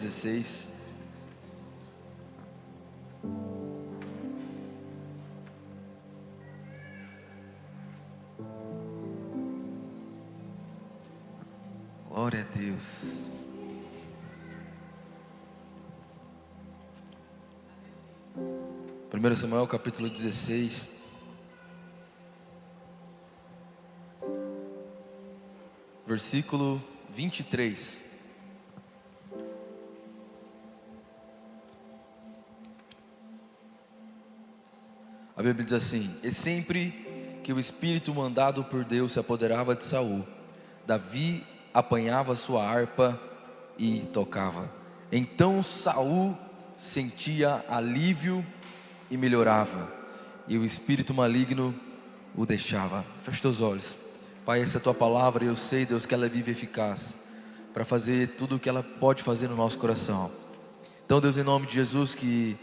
16. Glória a Deus. Primeiro Samuel capítulo 16. Versículo 23. A Bíblia diz assim: e sempre que o Espírito mandado por Deus se apoderava de Saul, Davi apanhava sua harpa e tocava. Então Saul sentia alívio e melhorava, e o espírito maligno o deixava. Feche teus olhos. Pai, essa é a tua palavra e eu sei, Deus, que ela é viva e eficaz para fazer tudo o que ela pode fazer no nosso coração. Então, Deus, em nome de Jesus, que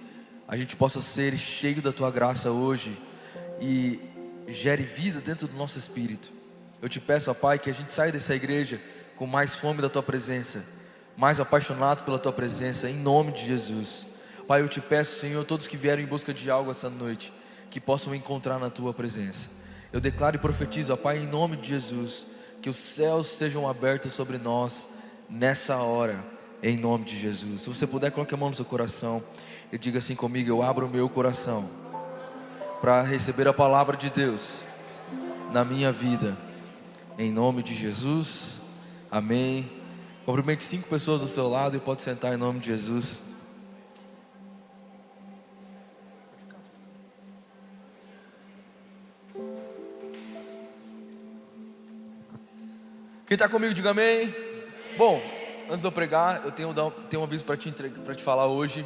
a gente possa ser cheio da tua graça hoje e gere vida dentro do nosso espírito. Eu te peço, ó Pai, que a gente saia dessa igreja com mais fome da tua presença, mais apaixonado pela tua presença, em nome de Jesus. Pai, eu te peço, Senhor, todos que vieram em busca de algo essa noite, que possam encontrar na tua presença. Eu declaro e profetizo, ó Pai, em nome de Jesus, que os céus sejam abertos sobre nós nessa hora, em nome de Jesus. Se você puder, coloque a mão no seu coração e diga assim comigo: eu abro o meu coração para receber a palavra de Deus na minha vida, em nome de Jesus, amém. Cumprimente 5 pessoas do seu lado e pode sentar em nome de Jesus. Quem está comigo, diga amém. Bom, antes de eu pregar, eu tenho um aviso para te falar hoje.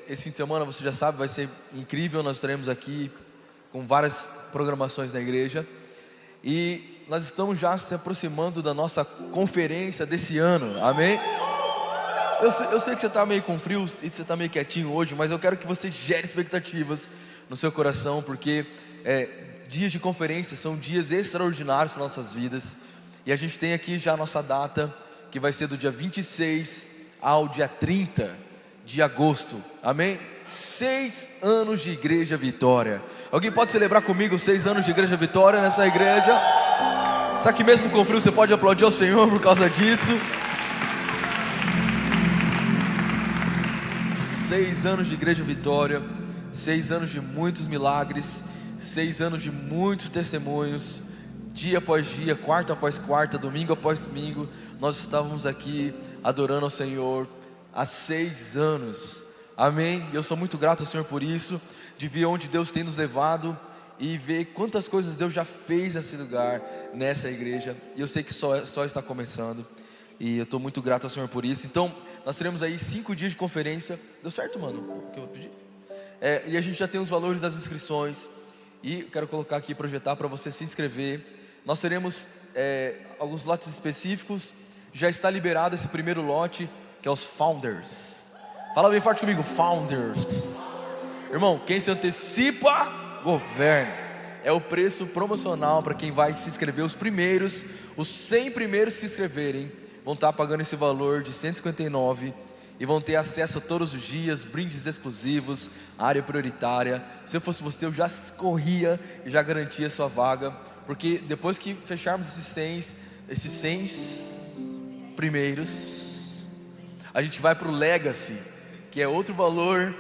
Esse fim de semana, você já sabe, vai ser incrível. Nós estaremos aqui com várias programações na igreja. E nós estamos já se aproximando da nossa conferência desse ano, amém? Eu sei que você está meio com frio e você está meio quietinho hoje, mas eu quero que você gere expectativas no seu coração, porque dias de conferência são dias extraordinários para nossas vidas. E a gente tem aqui já a nossa data, que vai ser do dia 26 ao dia 30 de agosto, amém? 6 anos de Igreja Vitória. Alguém pode celebrar comigo 6 anos de Igreja Vitória nessa igreja? Será que mesmo com frio você pode aplaudir ao Senhor por causa disso? 6 anos de Igreja Vitória, 6 anos de muitos milagres, 6 anos de muitos testemunhos. Dia após dia, quarta após quarta, domingo após domingo, nós estávamos aqui adorando ao Senhor há 6 anos, amém? E eu sou muito grato ao Senhor por isso, de ver onde Deus tem nos levado e ver quantas coisas Deus já fez nesse lugar, nessa igreja. E eu sei que só está começando, e eu estou muito grato ao Senhor por isso. Então, nós teremos aí 5 dias de conferência. Deu certo, mano? O que eu pedi? E a gente já tem os valores das inscrições, e eu quero colocar aqui, projetar para você se inscrever. Nós teremos alguns lotes específicos. Já está liberado esse primeiro lote, que é os Founders. Fala bem forte comigo, Founders. Irmão, quem se antecipa, governa. É o preço promocional para quem vai se inscrever. Os 100 primeiros que se inscreverem vão estar pagando esse valor de 159 e vão ter acesso a todos os dias, brindes exclusivos, área prioritária. Se eu fosse você, eu já corria e já garantia a sua vaga, porque depois que fecharmos esses 100 primeiros, a gente vai para o Legacy, que é outro valor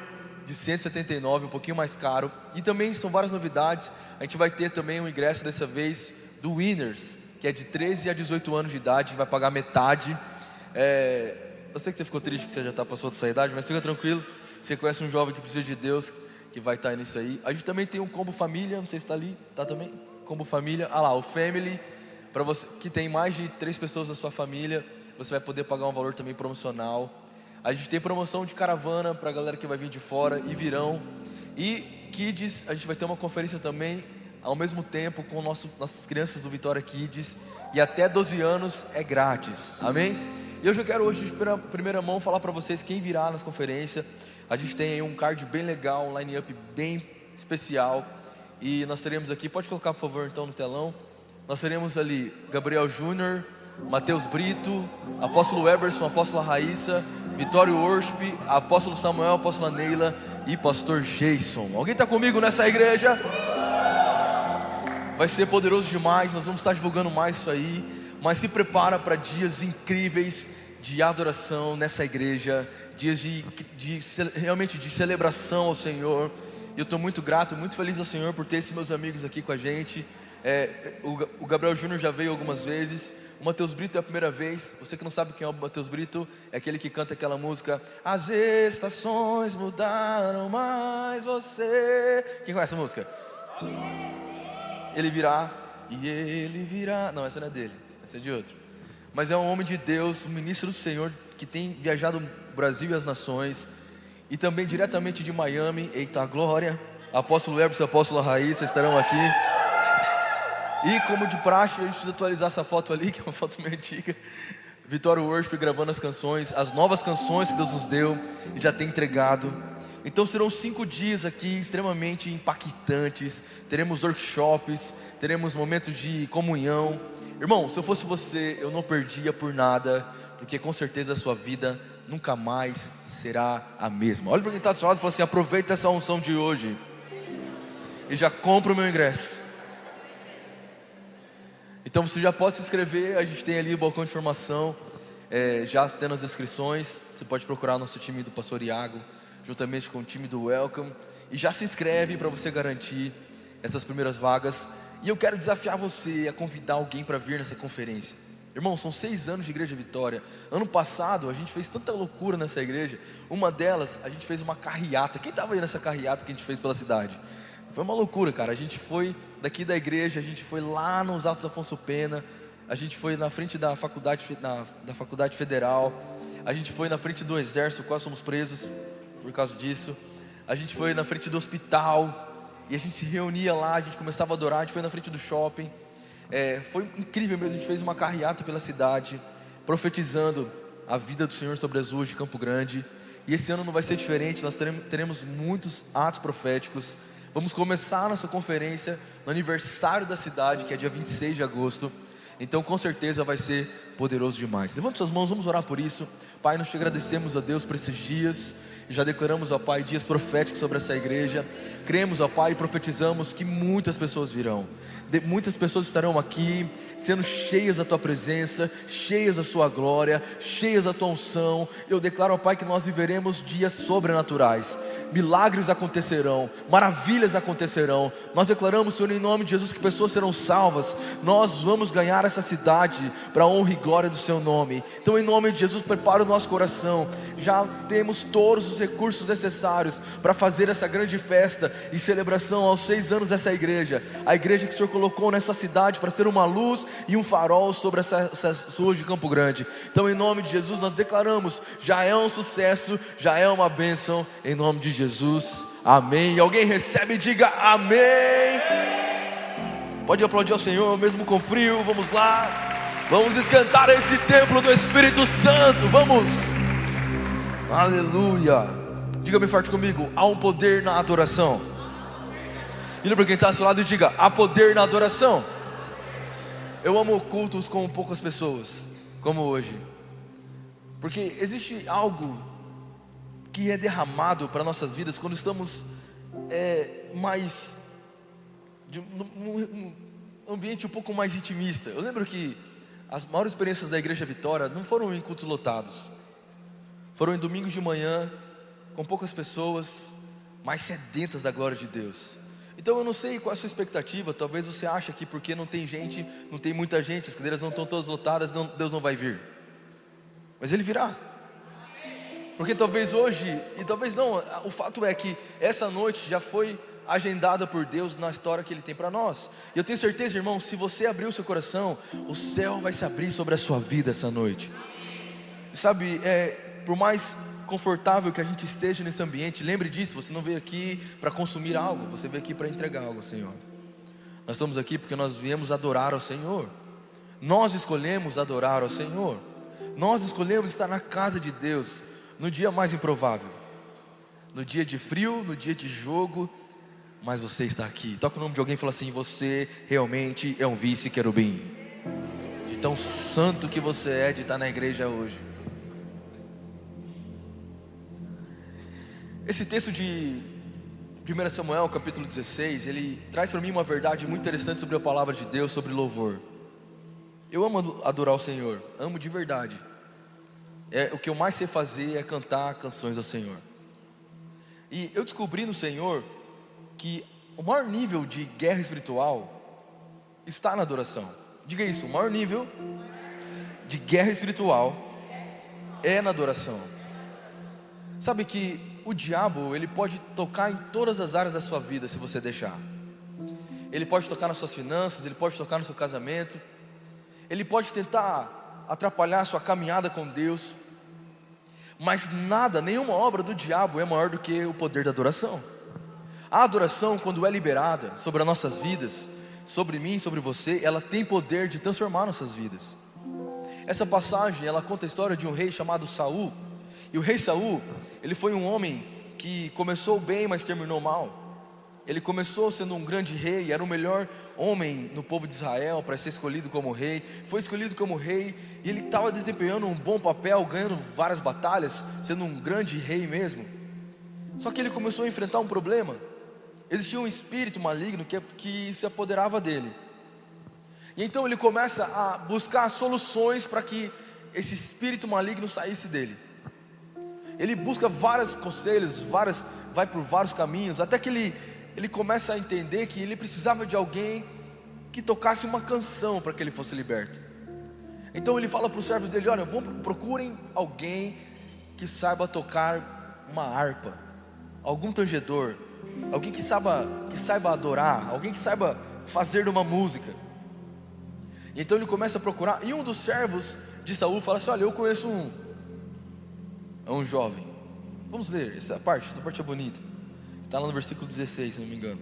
de 179, um pouquinho mais caro. E também são várias novidades. A gente vai ter também um ingresso dessa vez do Winners, que é de 13 a 18 anos de idade, vai pagar metade. Eu sei que você ficou triste que você já passou dessa idade, mas fica tranquilo, você conhece um jovem que precisa de Deus, que vai estar nisso aí. A gente também tem um combo família, não sei se está ali, está também? Combo família, lá, o Family, para você que tem mais de 3 pessoas na sua família, você vai poder pagar um valor também promocional. A gente tem promoção de caravana para a galera que vai vir de fora e virão. E Kids, a gente vai ter uma conferência também, ao mesmo tempo, com nossas crianças do Vitória Kids, e até 12 anos é grátis, amém? E eu já quero hoje, de primeira mão, falar para vocês quem virá nas conferências. A gente tem aí um card bem legal, um line-up bem especial. E nós teremos aqui, pode colocar por favor então no telão. Nós teremos ali Gabriel Júnior, Mateus Brito, apóstolo Eberson, apóstola Raíssa, Vitório Worship, apóstolo Samuel, apóstola Neila e pastor Jason. Alguém está comigo nessa igreja? Vai ser poderoso demais, nós vamos estar divulgando mais isso aí. Mas se prepara para dias incríveis de adoração nessa igreja, dias realmente de celebração ao Senhor. Eu estou muito grato, muito feliz ao Senhor por ter esses meus amigos aqui com a gente. O Gabriel Júnior já veio algumas vezes. O Mateus Brito é a primeira vez. Você que não sabe quem é o Mateus Brito, é aquele que canta aquela música: as estações mudaram, mas você... Quem conhece a música? Ele virá, e ele virá. Não, essa não é dele, essa é de outro. Mas é um homem de Deus, um ministro do Senhor, que tem viajado o Brasil e as nações. E também diretamente de Miami, eita glória, apóstolo Eberson e apóstola Raíssa estarão aqui. E como de praxe, a gente precisa atualizar essa foto ali, que é uma foto meio antiga. Vitório Worship gravando as canções, as novas canções que Deus nos deu e já tem entregado. Então serão 5 dias aqui extremamente impactantes. Teremos workshops, teremos momentos de comunhão. Irmão, se eu fosse você, eu não perdia por nada, porque com certeza a sua vida nunca mais será a mesma. Olha para quem está do seu lado e fala assim: aproveita essa unção de hoje e já compra o meu ingresso. Então você já pode se inscrever, a gente tem ali o balcão de formação, já tendo as inscrições. Você pode procurar o nosso time do pastor Iago, juntamente com o time do Welcome, e já se inscreve para você garantir essas primeiras vagas. E eu quero desafiar você a convidar alguém para vir nessa conferência. Irmão, são 6 anos de Igreja Vitória. Ano passado a gente fez tanta loucura nessa igreja. Uma delas, a gente fez uma carreata. Quem estava aí nessa carreata que a gente fez pela cidade? Foi uma loucura, cara. A gente foi daqui da igreja, a gente foi lá nos Altos Afonso Pena, a gente foi na frente da faculdade, da faculdade federal, a gente foi na frente do exército, quase somos presos por causa disso. A gente foi na frente do hospital e a gente se reunia lá, a gente começava a adorar. A gente foi na frente do shopping. Foi incrível mesmo. A gente fez uma carreata pela cidade, profetizando a vida do Senhor sobre as ruas de Campo Grande. E esse ano não vai ser diferente. Nós teremos muitos atos proféticos. Vamos começar nossa conferência no aniversário da cidade, que é dia 26 de agosto. Então com certeza vai ser poderoso demais. Levante suas mãos, vamos orar por isso. Pai, nós te agradecemos a Deus por esses dias. E já declaramos, ó Pai, dias proféticos sobre essa igreja. Cremos, ó Pai, e profetizamos que muitas pessoas virão. Muitas pessoas estarão aqui, sendo cheias da Tua presença, cheias da Sua glória, cheias da Tua unção. Eu declaro, ó Pai, que nós viveremos dias sobrenaturais. Milagres acontecerão, maravilhas acontecerão. Nós declaramos, Senhor, em nome de Jesus, que pessoas serão salvas. Nós vamos ganhar essa cidade para a honra e glória do Seu nome. Então, em nome de Jesus, prepara o nosso coração. Já temos todos os recursos necessários para fazer essa grande festa e celebração aos 6 anos dessa igreja. A igreja que o Senhor colocou nessa cidade para ser uma luz e um farol sobre essas ruas de Campo Grande. Então, em nome de Jesus, nós declaramos: já é um sucesso, já é uma bênção, em nome de Jesus, amém. Alguém recebe e diga amém. Pode aplaudir ao Senhor mesmo com frio. Vamos lá, vamos esquentar esse templo do Espírito Santo. Vamos, aleluia. Diga bem forte comigo: há um poder na adoração. Vira para quem está ao seu lado e diga: há poder na adoração. Eu amo cultos com poucas pessoas, como hoje, porque existe algo que é derramado para nossas vidas quando estamos mais num ambiente um pouco mais intimista. Eu lembro que as maiores experiências da Igreja Vitória não foram em cultos lotados, foram em domingos de manhã, com poucas pessoas, mais sedentas da glória de Deus. Então eu não sei qual é a sua expectativa. Talvez você ache que porque não tem gente, não tem muita gente, as cadeiras não estão todas lotadas, Deus não vai vir. Mas Ele virá. Porque talvez hoje, e talvez não, o fato é que essa noite já foi agendada por Deus na história que Ele tem para nós. E eu tenho certeza, irmão, se você abrir o seu coração, o céu vai se abrir sobre a sua vida essa noite. Sabe, por mais confortável que a gente esteja nesse ambiente, lembre disso: você não veio aqui para consumir algo, você veio aqui para entregar algo ao Senhor. Nós estamos aqui porque nós viemos adorar ao Senhor. Nós escolhemos adorar ao Senhor. Nós escolhemos estar na casa de Deus no dia mais improvável, no dia de frio, no dia de jogo, mas você está aqui. Toca o nome de alguém e fala assim: você realmente é um vice-querubim de tão santo que você é de estar na igreja hoje. Esse texto de 1 Samuel capítulo 16, ele traz para mim uma verdade muito interessante sobre a palavra de Deus, sobre louvor. Eu amo adorar o Senhor, amo de verdade. O que eu mais sei fazer é cantar canções ao Senhor. E eu descobri no Senhor que o maior nível de guerra espiritual está na adoração. Diga isso, o maior nível de guerra espiritual é na adoração. Sabe que o diabo, ele pode tocar em todas as áreas da sua vida se você deixar. Ele pode tocar nas suas finanças, ele pode tocar no seu casamento, ele pode tentar atrapalhar a sua caminhada com Deus. Mas nada, nenhuma obra do diabo é maior do que o poder da adoração. A adoração, quando é liberada sobre as nossas vidas, sobre mim, sobre você, ela tem poder de transformar nossas vidas. Essa passagem, ela conta a história de um rei chamado Saul. E o rei Saul, ele foi um homem que começou bem, mas terminou mal. Ele começou sendo um grande rei, era o melhor homem no povo de Israel para ser escolhido como rei. Foi escolhido como rei e ele estava desempenhando um bom papel, ganhando várias batalhas, sendo um grande rei mesmo. Só que ele começou a enfrentar um problema. Existia um espírito maligno que se apoderava dele. E então ele começa a buscar soluções para que esse espírito maligno saísse dele. Ele busca vários conselhos, vai por vários caminhos, até que ele começa a entender que ele precisava de alguém que tocasse uma canção para que ele fosse liberto. Então ele fala para os servos dele: olha, procurem alguém que saiba tocar uma harpa, algum tangedor, alguém que saiba adorar, alguém que saiba fazer uma música. E então ele começa a procurar, e um dos servos de Saul fala assim: olha, eu conheço é um jovem. Vamos ler essa parte é bonita. Está lá no versículo 16, se não me engano.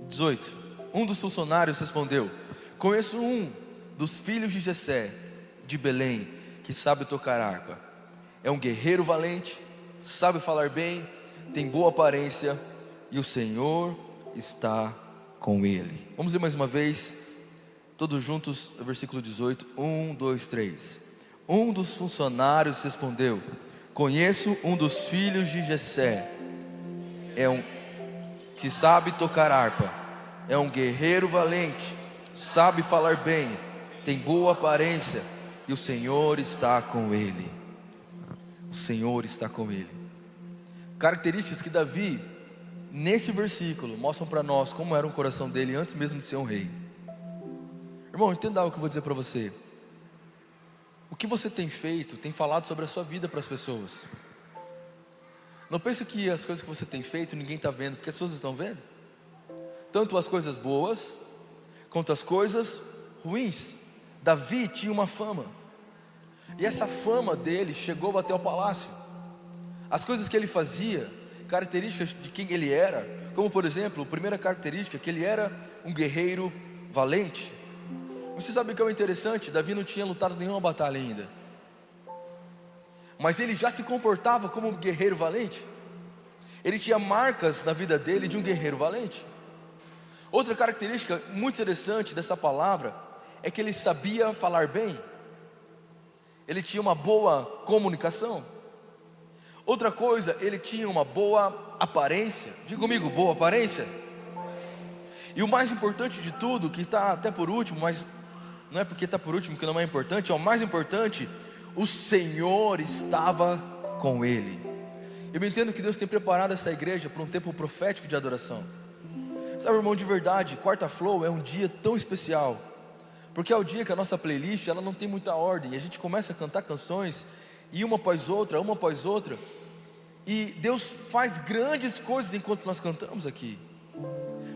18. Um dos funcionários respondeu: conheço um dos filhos de Jessé, de Belém, que sabe tocar harpa. É um guerreiro valente, sabe falar bem, tem boa aparência, e o Senhor está com ele. Vamos ler mais uma vez, todos juntos, o versículo 18. 1, 2, 3. Um dos funcionários respondeu: conheço um dos filhos de Jessé, que sabe tocar harpa, é um guerreiro valente, sabe falar bem, tem boa aparência, e o Senhor está com ele. O Senhor está com ele. Características que Davi, nesse versículo, mostram para nós como era o coração dele antes mesmo de ser um rei. Irmão, entenda algo que eu vou dizer para você. O que você tem feito, tem falado sobre a sua vida para as pessoas. Não pense que as coisas que você tem feito ninguém está vendo, porque as pessoas estão vendo. Tanto as coisas boas, quanto as coisas ruins. Davi tinha uma fama, e essa fama dele chegou até o palácio. As coisas que ele fazia, características de quem ele era, como por exemplo, a primeira característica, que ele era um guerreiro valente. Você sabe o que é interessante? Davi não tinha lutado nenhuma batalha ainda, mas ele já se comportava como um guerreiro valente. Ele tinha marcas na vida dele de um guerreiro valente. Outra característica muito interessante dessa palavra é que ele sabia falar bem. Ele tinha uma boa comunicação. Outra coisa, ele tinha uma boa aparência. Diga comigo, boa aparência. E o mais importante de tudo, que está até por último, mas não é porque está por último que não é importante, é o mais importante: o Senhor estava com ele. Eu entendo que Deus tem preparado essa igreja para um tempo profético de adoração. Sabe, irmão, de verdade, quarta flow é um dia tão especial, porque é o dia que a nossa playlist, ela não tem muita ordem, e a gente começa a cantar canções, e uma após outra, e Deus faz grandes coisas enquanto nós cantamos aqui,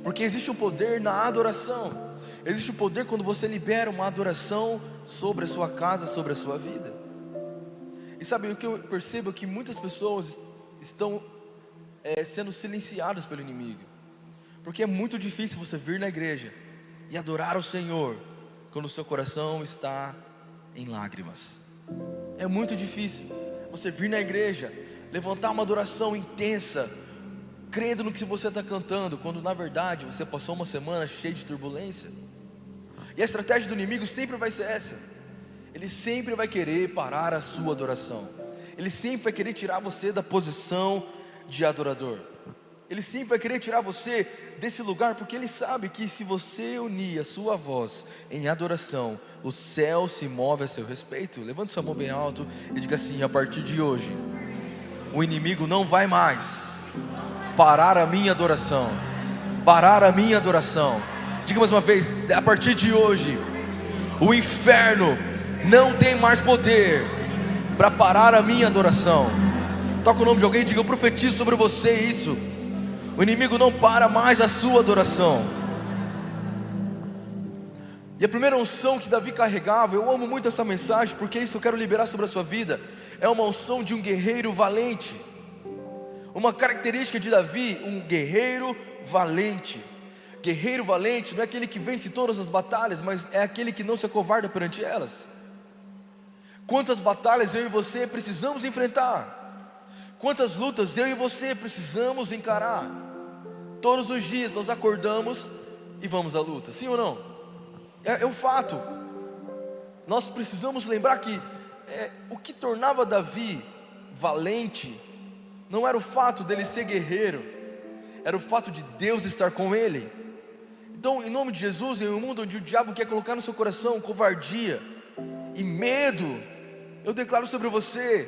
porque existe um poder na adoração. Existe um poder quando você libera uma adoração sobre a sua casa, sobre a sua vida. E sabe o que eu percebo? Que muitas pessoas estão sendo silenciadas pelo inimigo, porque é muito difícil você vir na igreja e adorar o Senhor quando o seu coração está em lágrimas. É muito difícil você vir na igreja, levantar uma adoração intensa, crendo no que você está cantando, quando na verdade você passou uma semana cheia de turbulência. E a estratégia do inimigo sempre vai ser essa: ele sempre vai querer parar a sua adoração, ele sempre vai querer tirar você da posição de adorador, ele sempre vai querer tirar você desse lugar, porque ele sabe que se você unir a sua voz em adoração, o céu se move a seu respeito. Levante sua mão bem alto e diga assim: a partir de hoje, o inimigo não vai mais parar a minha adoração, parar a minha adoração. Diga mais uma vez: a partir de hoje, o inferno não tem mais poder para parar a minha adoração. Toca o nome de alguém e diga: eu profetizo sobre você isso. O inimigo não para mais a sua adoração. E a primeira unção que Davi carregava, eu amo muito essa mensagem, porque é isso que eu quero liberar sobre a sua vida. É uma unção de um guerreiro valente. Uma característica de Davi: um guerreiro valente. Guerreiro valente não é aquele que vence todas as batalhas, mas é aquele que não se acovarda perante elas. Quantas batalhas eu e você precisamos enfrentar? Quantas lutas eu e você precisamos encarar? Todos os dias nós acordamos e vamos à luta, sim ou não? É um fato. Nós precisamos lembrar que o que tornava Davi valente não era o fato dele ser guerreiro, era o fato de Deus estar com ele. Então, em nome de Jesus, em um mundo onde o diabo quer colocar no seu coração covardia e medo, eu declaro sobre você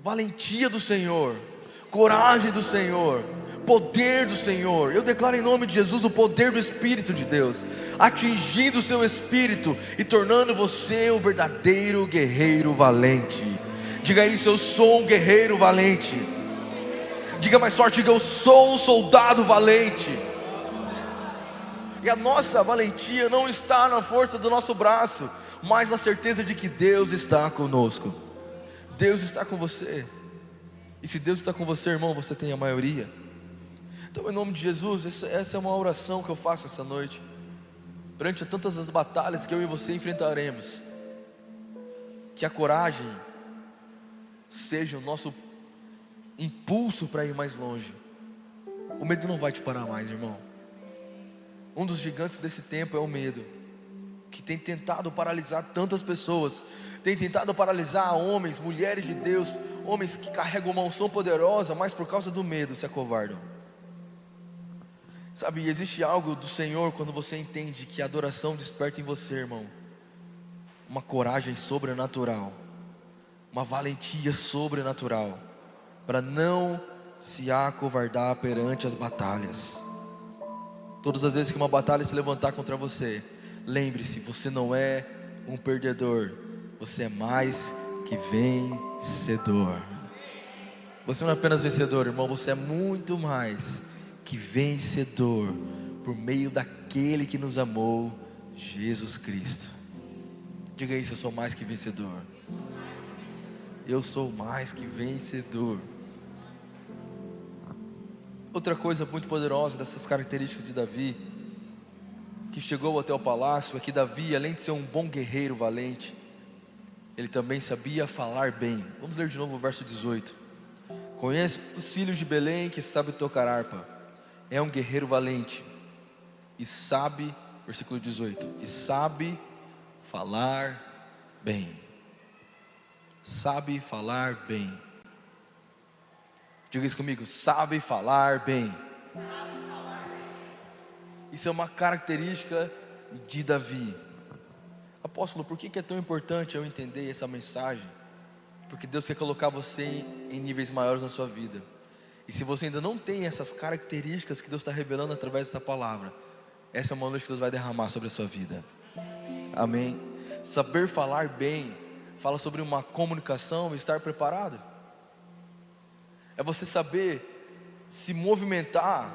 valentia do Senhor, coragem do Senhor, poder do Senhor. Eu declaro em nome de Jesus o poder do Espírito de Deus atingindo o seu espírito e tornando você um verdadeiro guerreiro valente. Diga isso: eu sou um guerreiro valente. Diga mais forte: diga: eu sou um soldado valente. E a nossa valentia não está na força do nosso braço, mas na certeza de que Deus está conosco. Deus está com você. E se Deus está com você, irmão, você tem a maioria. Então, em nome de Jesus, essa é uma oração que eu faço essa noite, perante tantas as batalhas que eu e você enfrentaremos, que a coragem seja o nosso impulso para ir mais longe. O medo não vai te parar mais, irmão. Um dos gigantes desse tempo é o medo, que tem tentado paralisar tantas pessoas, tem tentado paralisar homens, mulheres de Deus, homens que carregam uma unção poderosa, mas por causa do medo se acovardam. Sabe, existe algo do Senhor quando você entende que a adoração desperta em você, irmão, uma coragem sobrenatural, uma valentia sobrenatural, para não se acovardar perante as batalhas. Todas as vezes que uma batalha se levantar contra você, lembre-se: você não é um perdedor, você é mais que vencedor. Você não é apenas vencedor, irmão, você é muito mais que vencedor, por meio daquele que nos amou, Jesus Cristo. Diga isso: eu sou mais que vencedor. Eu sou mais que vencedor. Outra coisa muito poderosa dessas características de Davi, que chegou até o palácio, é que Davi, além de ser um bom guerreiro valente, ele também sabia falar bem. Vamos ler de novo o verso 18. Conhece os filhos de Belém que sabem tocar harpa. É um guerreiro valente e sabe, versículo 18, e sabe falar bem. Sabe falar bem. Diga isso comigo: sabe falar bem. Isso é uma característica de Davi. Apóstolo, por que é tão importante eu entender essa mensagem? Porque Deus quer colocar você em níveis maiores na sua vida. E se você ainda não tem essas características que Deus está revelando através dessa palavra, essa é uma noite que Deus vai derramar sobre a sua vida. Amém. Saber falar bem fala sobre uma comunicação e estar preparado. É você saber se movimentar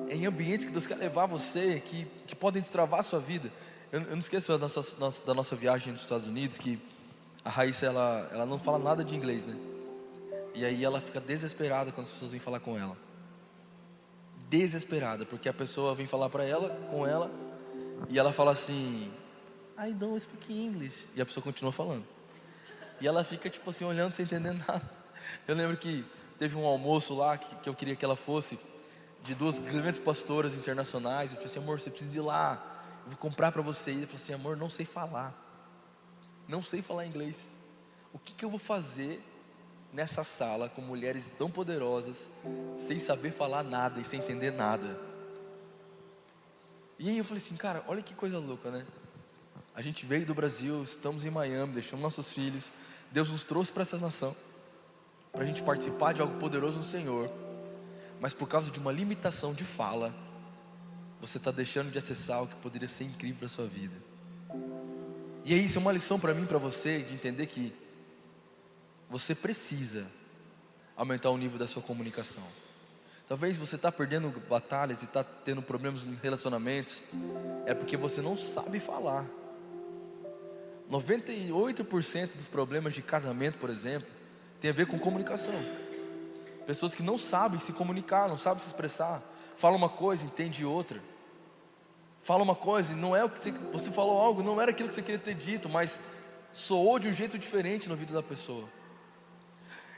em ambientes que Deus quer levar você, que podem destravar a sua vida. Eu não esqueço da nossa viagem nos Estados Unidos, que a Raíssa, ela não fala nada de inglês, né? E aí ela fica desesperada quando as pessoas vêm falar com ela. Desesperada, porque a pessoa vem falar com ela, e ela fala assim: I don't speak English. E a pessoa continua falando. E ela fica tipo assim, olhando sem entender nada. Eu lembro que teve um almoço lá que eu queria que ela fosse, de duas grandes pastoras internacionais. Eu falei assim: amor, você precisa ir lá, eu vou comprar para você. E ele falou assim: amor, não sei falar inglês. O que eu vou fazer nessa sala com mulheres tão poderosas, sem saber falar nada e sem entender nada? E aí eu falei assim: cara, olha que coisa louca, né? A gente veio do Brasil, estamos em Miami, deixamos nossos filhos, Deus nos trouxe para essa nação, para a gente participar de algo poderoso no Senhor, mas por causa de uma limitação de fala, você está deixando de acessar o que poderia ser incrível para a sua vida. E aí isso é uma lição para mim e para você, de entender que você precisa aumentar o nível da sua comunicação. Talvez você está perdendo batalhas e está tendo problemas em relacionamentos, é porque você não sabe falar. 98% dos problemas de casamento, por exemplo, tem a ver com comunicação. Pessoas que não sabem se comunicar, não sabem se expressar. Fala uma coisa, entende outra. Fala uma coisa e não é o que você falou algo, não era aquilo que você queria ter dito, mas soou de um jeito diferente no ouvido da pessoa.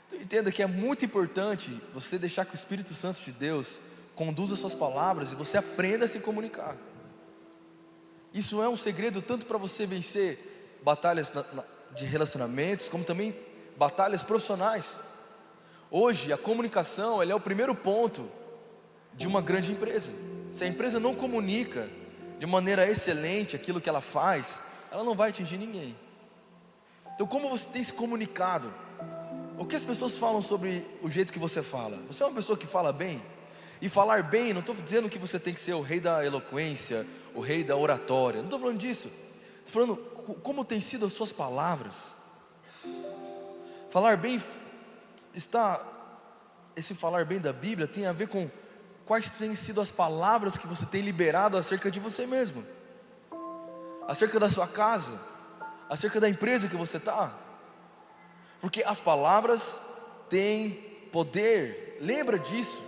Então, entenda que é muito importante você deixar que o Espírito Santo de Deus conduza suas palavras e você aprenda a se comunicar. Isso é um segredo tanto para você vencer batalhas de relacionamentos, como também batalhas profissionais. Hoje a comunicação, ela é o primeiro ponto de uma grande empresa. Se a empresa não comunica de maneira excelente aquilo que ela faz, ela não vai atingir ninguém. Então, como você tem se comunicado? O que as pessoas falam sobre o jeito que você fala? Você é uma pessoa que fala bem? E falar bem, não estou dizendo que você tem que ser o rei da eloquência, o rei da oratória, não estou falando disso. Estou falando como tem sido as suas palavras. Falar bem esse falar bem da Bíblia tem a ver com quais têm sido as palavras que você tem liberado acerca de você mesmo, acerca da sua casa, acerca da empresa que você está. Porque as palavras têm poder. Lembra disso,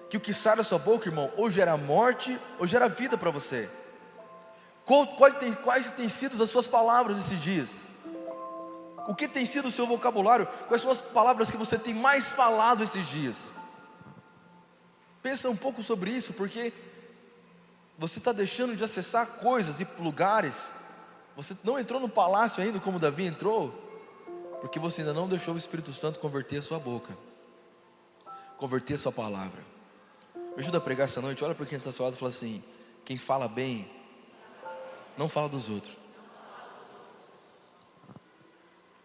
que o que sai da sua boca, irmão, ou gera morte ou gera vida para você. Quais têm sido as suas palavras esses dias? O que tem sido o seu vocabulário? Quais são as palavras que você tem mais falado esses dias? Pensa um pouco sobre isso, porque você está deixando de acessar coisas e lugares. Você não entrou no palácio ainda como Davi entrou, porque você ainda não deixou o Espírito Santo converter a sua boca, converter a sua palavra. Me ajuda a pregar essa noite. Olha para quem está ao seu lado e fala assim: quem fala bem, não fala dos outros.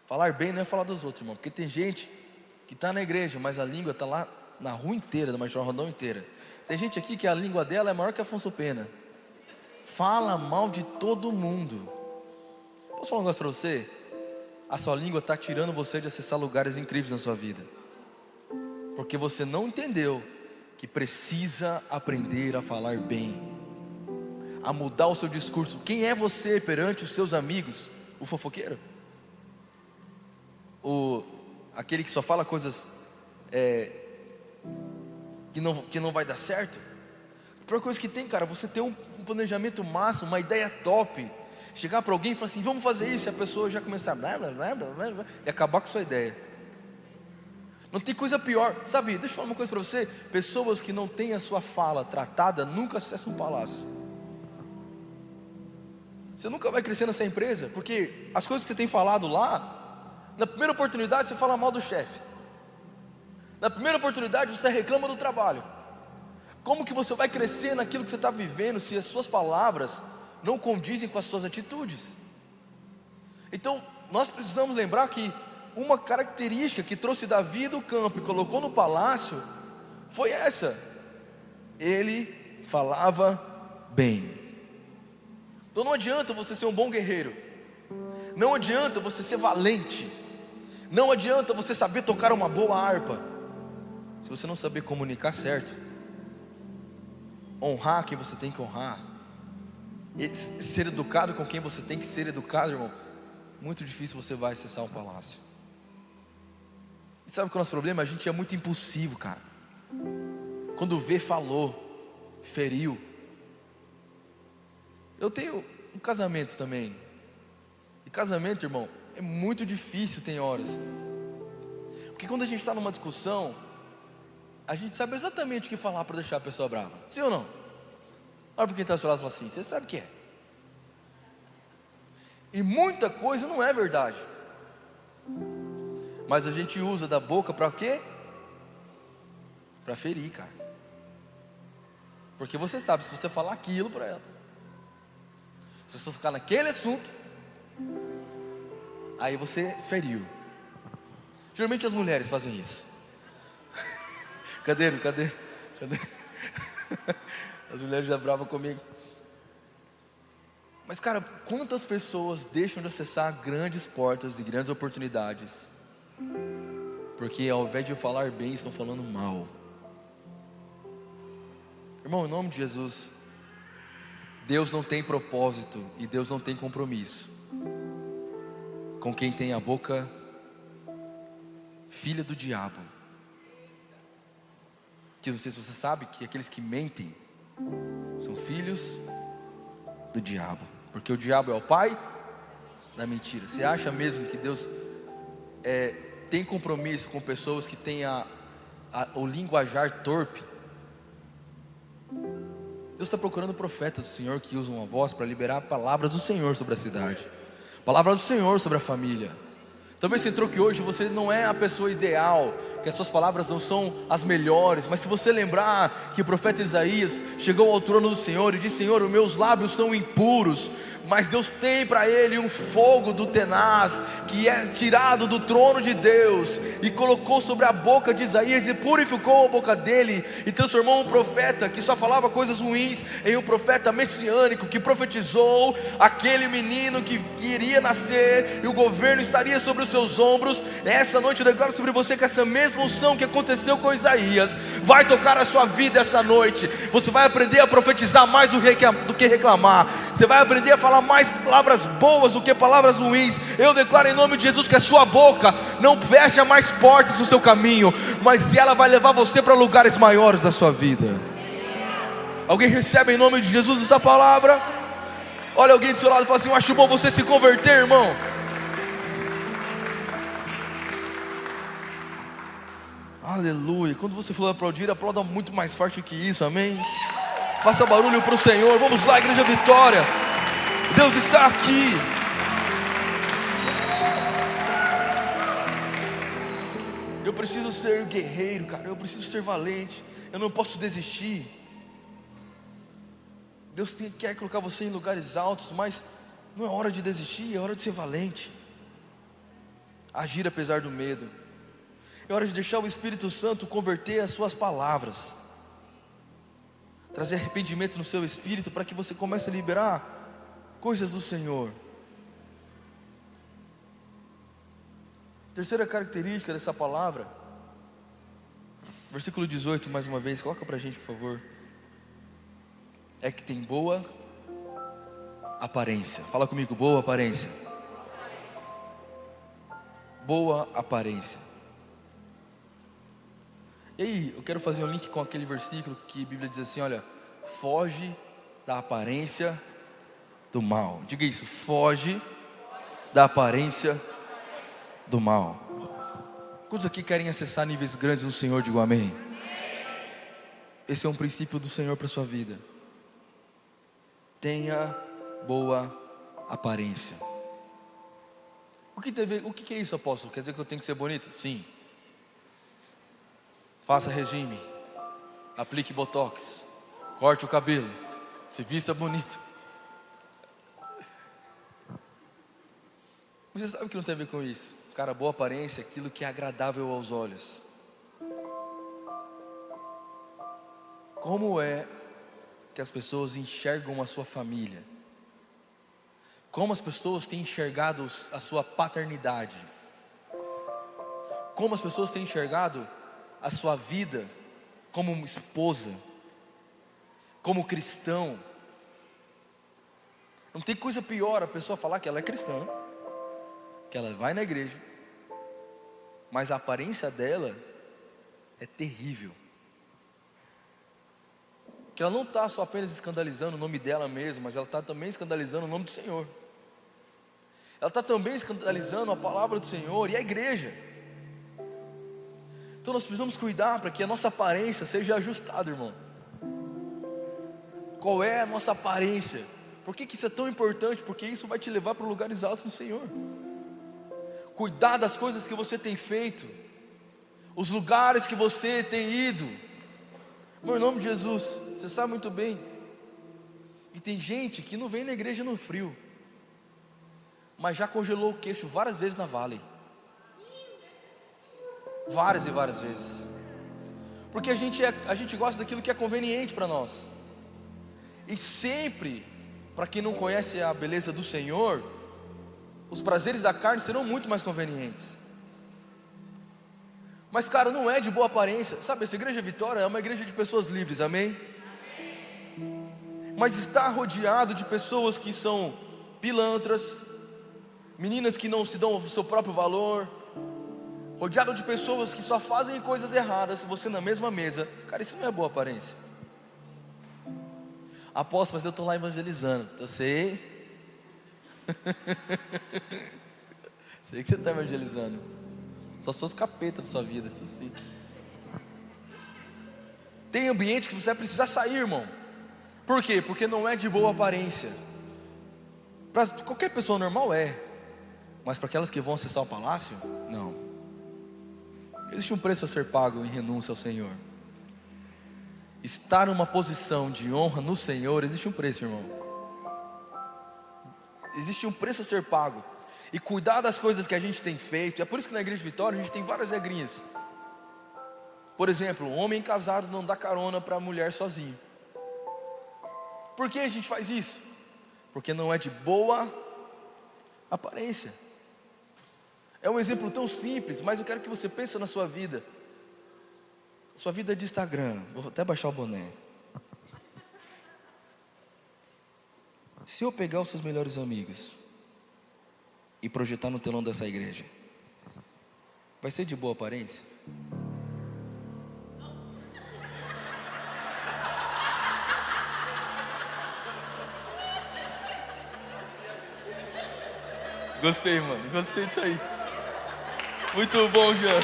Falar bem não é falar dos outros, irmão, porque tem gente que está na igreja, mas a língua está lá na rua inteira, da Major Rondão inteira. Tem gente aqui que a língua dela é maior que Afonso Pena, fala mal de todo mundo. Posso falar um negócio para você? A sua língua está tirando você de acessar lugares incríveis na sua vida, porque você não entendeu que precisa aprender a falar bem, a mudar o seu discurso. Quem é você perante os seus amigos? O fofoqueiro? Aquele que só fala coisas que não vai dar certo? A pior coisa que tem, cara, você ter um planejamento máximo, uma ideia top, chegar para alguém e falar assim: vamos fazer isso, e a pessoa já começar blá, blá, blá, blá, blá, e acabar com a sua ideia. Não tem coisa pior, sabe? Deixa eu falar uma coisa para você: pessoas que não têm a sua fala tratada nunca acessam um palácio. Você nunca vai crescer nessa empresa, porque as coisas que você tem falado lá, na primeira oportunidade você fala mal do chefe, na primeira oportunidade você reclama do trabalho. Como que você vai crescer naquilo que você está vivendo se as suas palavras não condizem com as suas atitudes? Então nós precisamos lembrar que uma característica que trouxe Davi do campo e colocou no palácio foi essa: ele falava bem. Então não adianta você ser um bom guerreiro, não adianta você ser valente, não adianta você saber tocar uma boa harpa, se você não saber comunicar certo, honrar quem você tem que honrar, ser educado com quem você tem que ser educado, irmão. Muito difícil você vai acessar um palácio. E sabe qual é o nosso problema? A gente é muito impulsivo, cara. Quando vê, falou, feriu. Eu tenho um casamento também. E casamento, irmão, é muito difícil, tem horas. Porque quando a gente está numa discussão, a gente sabe exatamente o que falar para deixar a pessoa brava. Sim ou não? Olha para quem está ao seu lado e fala assim: você sabe o que é. E muita coisa não é verdade, mas a gente usa da boca para quê? Para ferir, cara. Porque você sabe, se você falar aquilo para ela, se você ficar naquele assunto, aí você feriu. Geralmente as mulheres fazem isso. Cadê? As mulheres já bravas comigo. Mas cara, quantas pessoas deixam de acessar grandes portas e grandes oportunidades porque ao invés de falar bem, estão falando mal. Irmão, em nome de Jesus, Deus não tem propósito e Deus não tem compromisso com quem tem a boca filha do diabo. Que não sei se você sabe que aqueles que mentem são filhos do diabo, porque o diabo é o pai da mentira. Você acha mesmo que Deus tem compromisso com pessoas que têm o linguajar torpe? Deus está procurando profetas do Senhor que usam a voz para liberar palavras do Senhor sobre a cidade, palavras do Senhor sobre a família. Talvez você entrou que hoje você não é a pessoa ideal, que as suas palavras não são as melhores, mas se você lembrar que o profeta Isaías chegou ao trono do Senhor e disse: Senhor, os meus lábios são impuros, mas Deus tem para ele um fogo do tenaz, que é tirado do trono de Deus, e colocou sobre a boca de Isaías, e purificou a boca dele, e transformou um profeta que só falava coisas ruins, em um profeta messiânico, que profetizou aquele menino que iria nascer, e o governo estaria sobre os seus ombros. Essa noite eu declaro sobre você que essa mesma unção que aconteceu com Isaías, vai tocar a sua vida essa noite. Você vai aprender a profetizar mais do que reclamar, você vai aprender a falar mais palavras boas do que palavras ruins. Eu declaro em nome de Jesus que a sua boca não fecha mais portas no seu caminho, mas ela vai levar você para lugares maiores da sua vida. Alguém recebe em nome de Jesus essa palavra? Olha alguém do seu lado e fala assim: eu acho bom você se converter, irmão. Aleluia. Quando você for aplaudir, aplauda muito mais forte que isso, amém? Faça barulho para o Senhor. Vamos lá, Igreja Vitória, Deus está aqui. Eu preciso ser guerreiro, cara. Eu preciso ser valente. Eu não posso desistir. Deus quer colocar você em lugares altos, mas não é hora de desistir, é hora de ser valente. Agir apesar do medo. É hora de deixar o Espírito Santo converter as suas palavras, trazer arrependimento no seu espírito, para que você comece a liberar coisas do Senhor. Terceira característica dessa palavra, versículo 18, mais uma vez, coloca pra gente, por favor. É que tem boa aparência. Fala comigo, boa aparência. Boa aparência. E aí, eu quero fazer um link com aquele versículo que a Bíblia diz assim: olha, foge da aparência do mal. Diga isso, foge da aparência do mal. Quantos aqui querem acessar níveis grandes no Senhor? Digo amém. Esse é um princípio do Senhor para a sua vida. Tenha boa aparência. O que é isso, apóstolo? Quer dizer que eu tenho que ser bonito? Sim. Faça regime, aplique botox, corte o cabelo, se vista bonito. Você sabe que não tem a ver com isso. Cara, boa aparência é aquilo que é agradável aos olhos. Como é que as pessoas enxergam a sua família? Como as pessoas têm enxergado a sua paternidade? Como as pessoas têm enxergado a sua vida como uma esposa, como cristão? Não tem coisa pior a pessoa falar que ela é cristã, que ela vai na igreja, mas a aparência dela é terrível. Que ela não está só apenas escandalizando o nome dela mesma, mas ela está também escandalizando o nome do Senhor. Ela está também escandalizando a palavra do Senhor e a igreja. Então nós precisamos cuidar para que a nossa aparência seja ajustada, irmão. Qual é a nossa aparência? Por que isso é tão importante? Porque isso vai te levar para lugares altos no Senhor. Cuidar das coisas que você tem feito, os lugares que você tem ido. Em nome de Jesus, você sabe muito bem. E tem gente que não vem na igreja no frio, mas já congelou o queixo várias vezes na Vale. Várias e várias vezes. Porque a gente gosta daquilo que é conveniente para nós. E sempre, para quem não conhece a beleza do Senhor, os prazeres da carne serão muito mais convenientes. Mas cara, não é de boa aparência. Sabe, essa igreja Vitória é uma igreja de pessoas livres, amém? Mas está rodeado de pessoas que são pilantras, meninas que não se dão o seu próprio valor, rodeado de pessoas que só fazem coisas erradas, você na mesma mesa. Cara, isso não é boa aparência. Aposto, mas eu estou lá evangelizando. Eu sei. Sei que você está evangelizando. Só se fosse capeta na sua vida, isso sim. Tem ambiente que você vai precisar sair, irmão. Por quê? Porque não é de boa aparência. Para qualquer pessoa normal é, mas para aquelas que vão acessar o palácio, não. Existe um preço a ser pago em renúncia ao Senhor. Estar numa posição de honra no Senhor, existe um preço, irmão. Existe um preço a ser pago. E cuidar das coisas que a gente tem feito. É por isso que na igreja de Vitória a gente tem várias regrinhas. Por exemplo, um homem casado não dá carona para a mulher sozinho. Por que a gente faz isso? Porque não é de boa aparência. É um exemplo tão simples, mas eu quero que você pense na sua vida. Sua vida é de Instagram. Vou até baixar o boné. Se eu pegar os seus melhores amigos e projetar no telão dessa igreja, vai ser de boa aparência? Gostei, mano, gostei disso aí. Muito bom, Jean.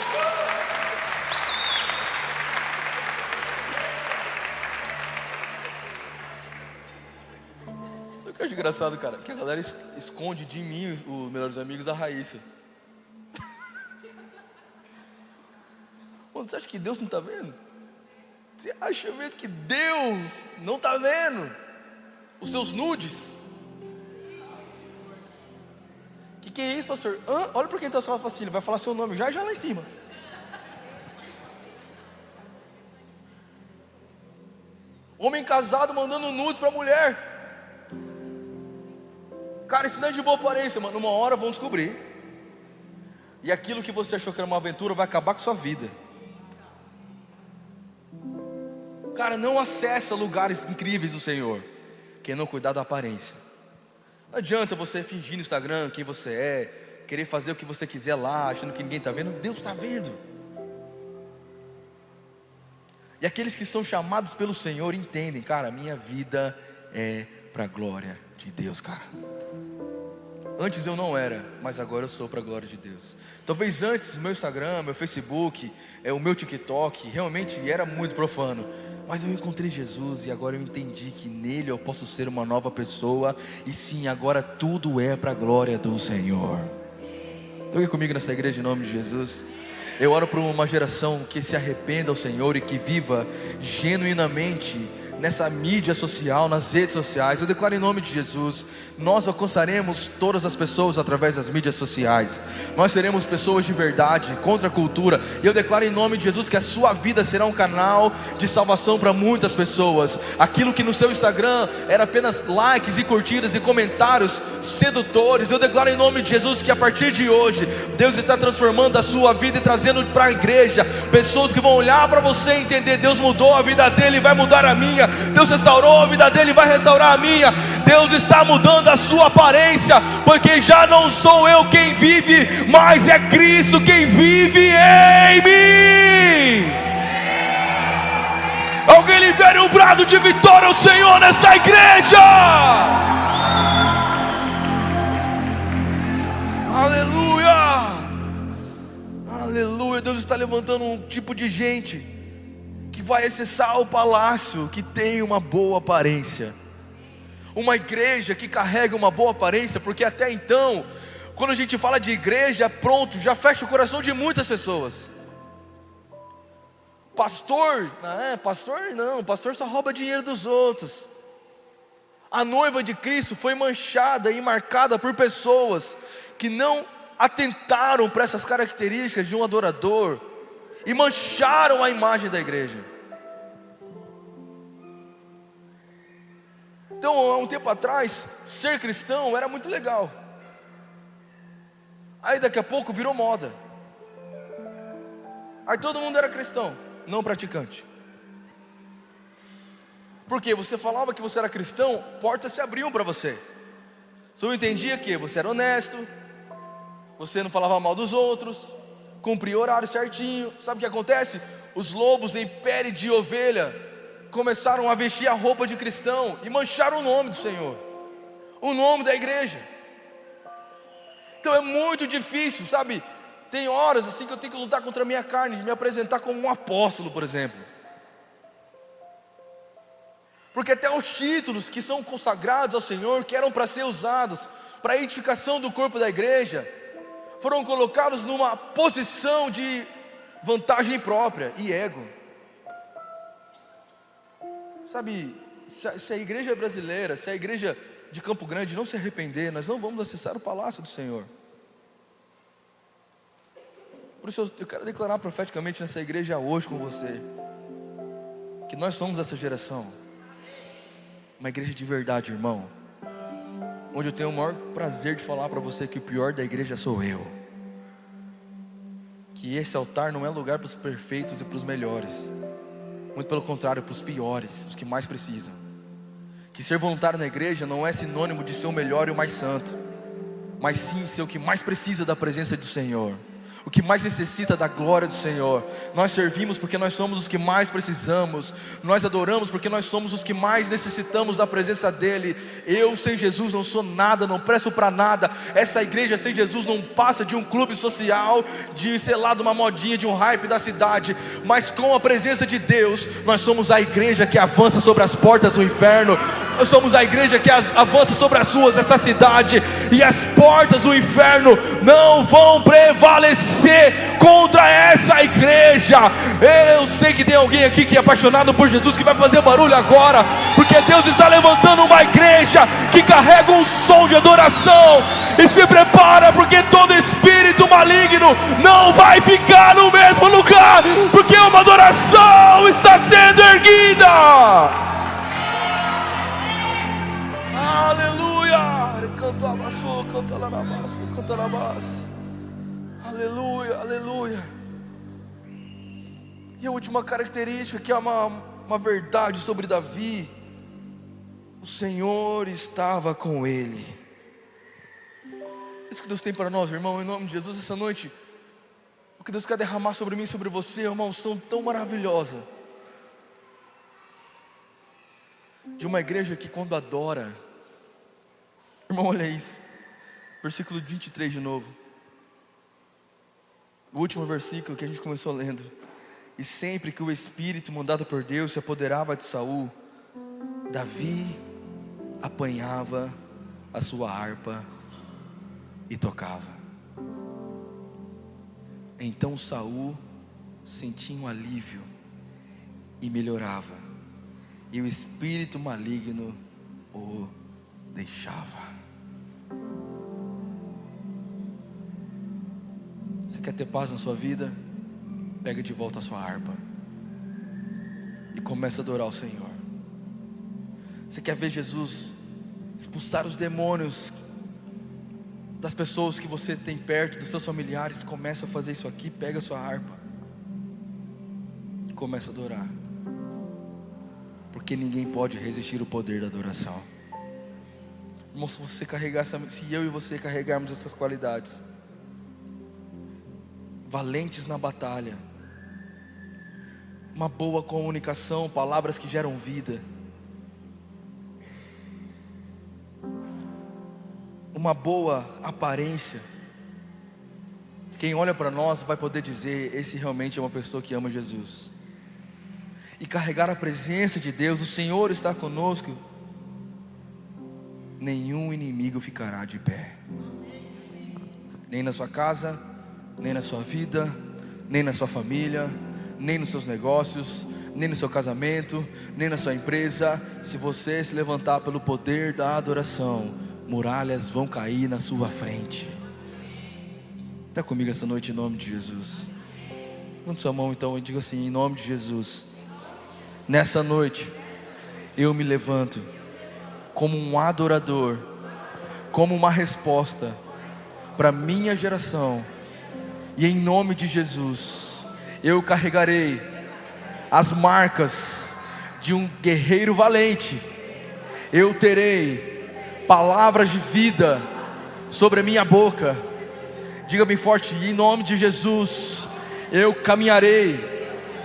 Sabe o que eu acho engraçado, cara? Que a galera esconde de mim os melhores amigos da Raíssa. Mano, você acha que Deus não está vendo? Você acha mesmo que Deus não está vendo os seus nudes? Que é isso, pastor? Olha para quem está falando assim, ele vai falar seu nome já lá em cima. Homem casado mandando nudes para mulher. Cara, isso não é de boa aparência, mano. Uma hora vão descobrir. E aquilo que você achou que era uma aventura vai acabar com sua vida. Cara, não acessa lugares incríveis do Senhor quem não cuidar da aparência. Não adianta você fingir no Instagram quem você é, querer fazer o que você quiser lá, achando que ninguém está vendo. Deus está vendo. E aqueles que são chamados pelo Senhor entendem, cara, minha vida é para a glória de Deus, cara. Antes eu não era, mas agora eu sou para a glória de Deus. Talvez antes o meu Instagram, meu Facebook, o meu TikTok realmente era muito profano. Mas eu encontrei Jesus e agora eu entendi que nele eu posso ser uma nova pessoa. E sim, agora tudo é para a glória do Senhor. Estão aqui comigo nessa igreja em nome de Jesus? Eu oro por uma geração que se arrependa ao Senhor e que viva genuinamente nessa mídia social, nas redes sociais. Eu declaro em nome de Jesus, nós alcançaremos todas as pessoas através das mídias sociais. Nós seremos pessoas de verdade, contra a cultura. E eu declaro em nome de Jesus que a sua vida será um canal de salvação para muitas pessoas. Aquilo que no seu Instagram era apenas likes e curtidas e comentários sedutores, eu declaro em nome de Jesus que a partir de hoje Deus está transformando a sua vida e trazendo para a igreja pessoas que vão olhar para você e entender: Deus mudou a vida dele e vai mudar a minha. Deus restaurou a vida dele e vai restaurar a minha. Deus está mudando a sua aparência, porque já não sou eu quem vive, mas é Cristo quem vive em mim. Alguém libere um brado de vitória ao Senhor nessa igreja. Aleluia, aleluia. Aleluia, Deus está levantando um tipo de gente que vai acessar o palácio, que tem uma boa aparência. Uma igreja que carrega uma boa aparência, porque até então, quando a gente fala de igreja, pronto, já fecha o coração de muitas pessoas. Pastor, pastor só rouba dinheiro dos outros. A noiva de Cristo foi manchada e marcada por pessoas que não atentaram para essas características de um adorador e mancharam a imagem da igreja. Então, há um tempo atrás, ser cristão era muito legal. Aí daqui a pouco virou moda. Aí todo mundo era cristão, não praticante. Porque você falava que você era cristão, portas se abriam para você. Você não entendia que você era honesto, você não falava mal dos outros, cumpria o horário certinho. Sabe o que acontece? Os lobos em pele de ovelha começaram a vestir a roupa de cristão e mancharam o nome do Senhor, o nome da igreja. Então é muito difícil, sabe? Tem horas assim que eu tenho que lutar contra a minha carne, de me apresentar como um apóstolo, por exemplo. Porque até os títulos que são consagrados ao Senhor, que eram para ser usados para a edificação do corpo da igreja, foram colocados numa posição de vantagem própria e ego. Sabe, se a igreja brasileira, se a igreja de Campo Grande não se arrepender, nós não vamos acessar o palácio do Senhor. Por isso eu quero declarar profeticamente nessa igreja hoje com você, que nós somos essa geração, uma igreja de verdade, irmão, onde eu tenho o maior prazer de falar para você que o pior da igreja sou eu. Que esse altar não é lugar para os perfeitos e para os melhores, muito pelo contrário, para os piores, os que mais precisam. Que ser voluntário na igreja não é sinônimo de ser o melhor e o mais santo, mas sim ser o que mais precisa da presença do Senhor, o que mais necessita da glória do Senhor. Nós servimos porque nós somos os que mais precisamos, nós adoramos porque nós somos os que mais necessitamos da presença dEle. Eu sem Jesus não sou nada, não presto para nada. Essa igreja sem Jesus não passa de um clube social, de sei lá, de uma modinha, de um hype da cidade. Mas com a presença de Deus, nós somos a igreja que avança sobre as portas do inferno. Nós somos a igreja que avança sobre as ruas dessa cidade, e as portas do inferno não vão prevalecer contra essa igreja. Eu sei que tem alguém aqui que é apaixonado por Jesus, que vai fazer barulho agora, porque Deus está levantando uma igreja que carrega um som de adoração. E se prepara, porque todo espírito maligno não vai ficar no mesmo lugar, porque uma adoração está sendo erguida. Aleluia. Canta abaixo, canta lá na baixo, canta lá baixo. Aleluia, aleluia. E a última característica, que é uma verdade sobre Davi: o Senhor estava com ele. Isso que Deus tem para nós, irmão, em nome de Jesus, essa noite. O que Deus quer derramar sobre mim e sobre você é uma unção tão maravilhosa, de uma igreja que quando adora, irmão, olha isso, versículo 23 de novo, o último versículo que a gente começou lendo. E sempre que o Espírito mandado por Deus se apoderava de Saul, Davi apanhava a sua harpa e tocava. Então Saul sentia um alívio e melhorava, e o espírito maligno o deixava. Você quer ter paz na sua vida? Pega de volta a sua harpa e começa a adorar o Senhor. Você quer ver Jesus expulsar os demônios das pessoas que você tem perto, dos seus familiares? Começa a fazer isso aqui. Pega a sua harpa e começa a adorar, porque ninguém pode resistir ao poder da adoração. Irmão, se eu e você carregarmos essas qualidades, valentes na batalha, uma boa comunicação, palavras que geram vida, uma boa aparência, quem olha para nós vai poder dizer: esse realmente é uma pessoa que ama Jesus. E carregar a presença de Deus, o Senhor está conosco, nenhum inimigo ficará de pé, nem na sua casa, nem na sua vida, nem na sua família, nem nos seus negócios, nem no seu casamento, nem na sua empresa. Se você se levantar pelo poder da adoração, muralhas vão cair na sua frente. Está comigo essa noite em nome de Jesus. Levante sua mão então e diga assim: em nome de Jesus, nessa noite eu me levanto como um adorador, como uma resposta para minha geração. E em nome de Jesus, eu carregarei as marcas de um guerreiro valente. Eu terei palavras de vida sobre a minha boca. Diga bem forte: em nome de Jesus, eu caminharei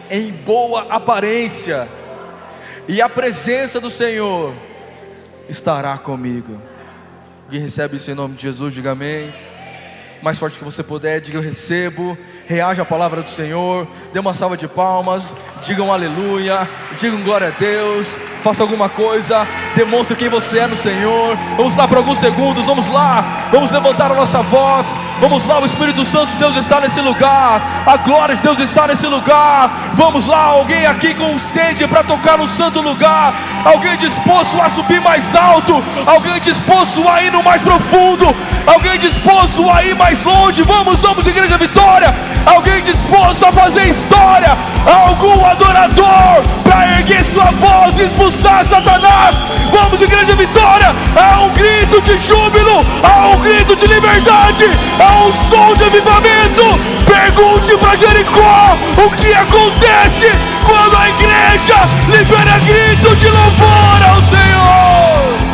em boa aparência, e a presença do Senhor estará comigo. Quem recebe isso em nome de Jesus, diga amém. Mais forte que você puder, diga: eu recebo. Reaja à palavra do Senhor, dê uma salva de palmas, digam aleluia, digam glória a Deus. Faça alguma coisa, demonstre quem você é no Senhor. Vamos lá por alguns segundos, vamos lá, vamos levantar a nossa voz. Vamos lá, o Espírito Santo de Deus está nesse lugar, a glória de Deus está nesse lugar. Vamos lá, alguém aqui com sede para tocar no santo lugar, alguém disposto a subir mais alto, alguém disposto a ir no mais profundo, alguém disposto a ir mais longe. Vamos, Igreja Vitória. Alguém disposto a fazer história, algum adorador para erguer sua voz e expulsar Satanás. Vamos, Igreja Vitória. Há um grito de júbilo, há um grito de liberdade, há um som de avivamento. Pergunte para Jericó o que acontece quando a igreja libera grito de louvor ao Senhor.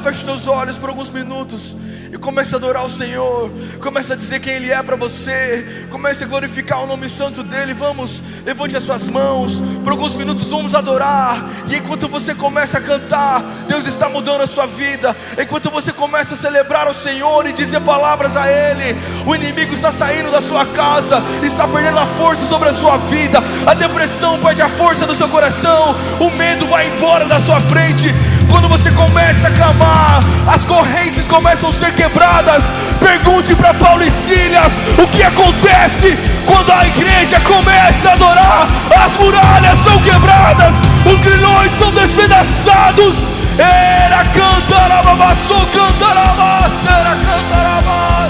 Feche seus olhos por alguns minutos e comece a adorar o Senhor. Comece a dizer quem Ele é para você. Comece a glorificar o nome santo dEle. Vamos, levante as suas mãos. Por alguns minutos vamos adorar. E enquanto você começa a cantar, Deus está mudando a sua vida. Enquanto você começa a celebrar o Senhor e dizer palavras a Ele, o inimigo está saindo da sua casa, está perdendo a força sobre a sua vida. A depressão perde a força do seu coração. O medo vai embora da sua frente. Quando você começa a clamar, as correntes começam a ser quebradas. Pergunte para Paulo e Silas o que acontece quando a igreja começa a adorar. As muralhas são quebradas, os grilhões são despedaçados. Era cantarababa, sou cantarabá, será cantarabá.